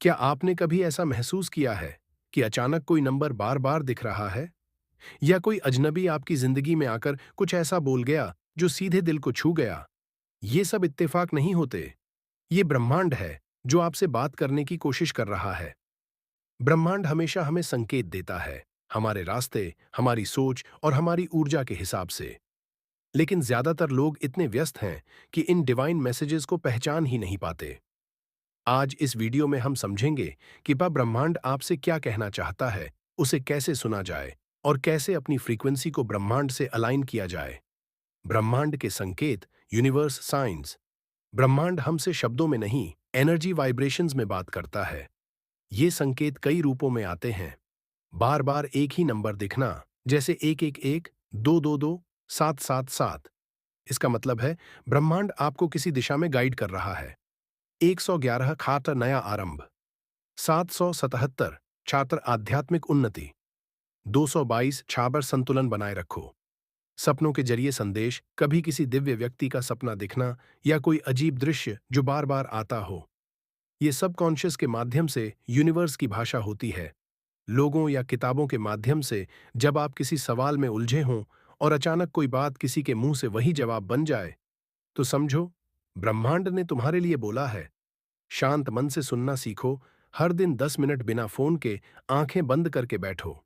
क्या आपने कभी ऐसा महसूस किया है कि अचानक कोई नंबर बार बार दिख रहा है या कोई अजनबी आपकी जिंदगी में आकर कुछ ऐसा बोल गया जो सीधे दिल को छू गया? ये सब इत्तेफाक नहीं होते। ये ब्रह्मांड है जो आपसे बात करने की कोशिश कर रहा है। ब्रह्मांड हमेशा हमें संकेत देता है, हमारे रास्ते, हमारी सोच और हमारी ऊर्जा के हिसाब से। लेकिन ज्यादातर लोग इतने व्यस्त हैं कि इन डिवाइन मैसेजेस को पहचान ही नहीं पाते। आज इस वीडियो में हम समझेंगे कि ब्रह्मांड आपसे क्या कहना चाहता है, उसे कैसे सुना जाए और कैसे अपनी फ्रीक्वेंसी को ब्रह्मांड से अलाइन किया जाए। ब्रह्मांड के संकेत, यूनिवर्स साइंस। ब्रह्मांड हमसे शब्दों में नहीं, एनर्जी वाइब्रेशंस में बात करता है। ये संकेत कई रूपों में आते हैं। बार बार एक ही नंबर दिखना, जैसे 111, 222, 777। इसका मतलब है ब्रह्मांड आपको किसी दिशा में गाइड कर रहा है। 111 खातर नया आरंभ, 777 छात्र आध्यात्मिक उन्नति, 222 छाबर संतुलन बनाए रखो। सपनों के जरिए संदेश, कभी किसी दिव्य व्यक्ति का सपना दिखना या कोई अजीब दृश्य जो बार बार आता हो। ये सबकॉन्शियस के माध्यम से यूनिवर्स की भाषा होती है। लोगों या किताबों के माध्यम से जब आप किसी सवाल में उलझे हों और अचानक कोई बात किसी के मुंह से वही जवाब बन जाए, तो समझो ब्रह्मांड ने तुम्हारे लिए बोला है। शांत मन से सुनना सीखो। हर दिन 10 मिनट बिना फोन के आंखें बंद करके बैठो।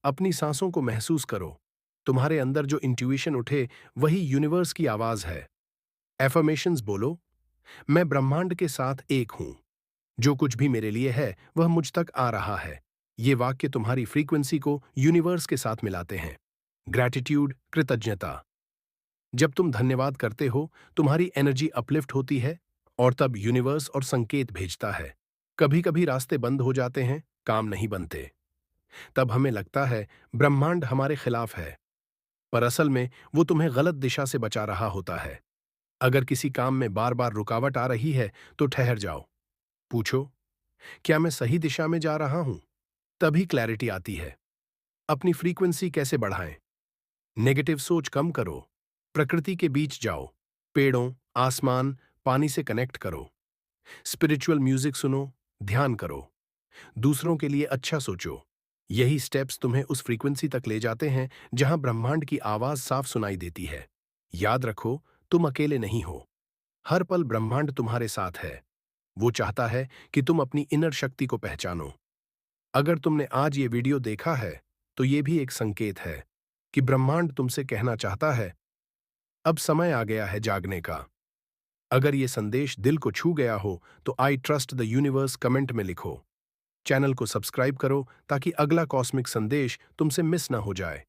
अपनी सांसों को महसूस करो। तुम्हारे अंदर जो इंट्यूशन उठे वही यूनिवर्स की आवाज है। एफर्मेशंस बोलो, मैं ब्रह्मांड के साथ एक हूं। जो कुछ भी मेरे लिए है वह मुझ तक आ रहा है। ये वाक्य तुम्हारी फ्रीक्वेंसी को यूनिवर्स के साथ मिलाते हैं। ग्रैटिट्यूड, कृतज्ञता। जब तुम धन्यवाद करते हो, तुम्हारी एनर्जी अपलिफ्ट होती है और तब यूनिवर्स और संकेत भेजता है। कभी कभी रास्ते बंद हो जाते हैं, काम नहीं बनते। तब हमें लगता है ब्रह्मांड हमारे खिलाफ है, पर असल में वो तुम्हें गलत दिशा से बचा रहा होता है। अगर किसी काम में बार बार रुकावट आ रही है तो ठहर जाओ। पूछो, क्या मैं सही दिशा में जा रहा हूं? तभी क्लैरिटी आती है। अपनी फ्रीक्वेंसी कैसे बढ़ाएं? नेगेटिव सोच कम करो। प्रकृति के बीच जाओ। पेड़ों, आसमान, पानी से कनेक्ट करो। स्पिरिचुअल म्यूजिक सुनो, ध्यान करो। दूसरों के लिए अच्छा सोचो। यही स्टेप्स तुम्हें उस फ्रीक्वेंसी तक ले जाते हैं जहां ब्रह्मांड की आवाज साफ सुनाई देती है। याद रखो, तुम अकेले नहीं हो। हर पल ब्रह्मांड तुम्हारे साथ है। वो चाहता है कि तुम अपनी इनर शक्ति को पहचानो। अगर तुमने आज ये वीडियो देखा है, तो ये भी एक संकेत है कि ब्रह्मांड तुमसे कहना चाहता है, अब समय आ गया है जागने का। अगर ये संदेश दिल को छू गया हो तो I trust the universe comment में लिखो। चैनल को सब्सक्राइब करो ताकि अगला कॉस्मिक संदेश तुमसे मिस ना हो जाए।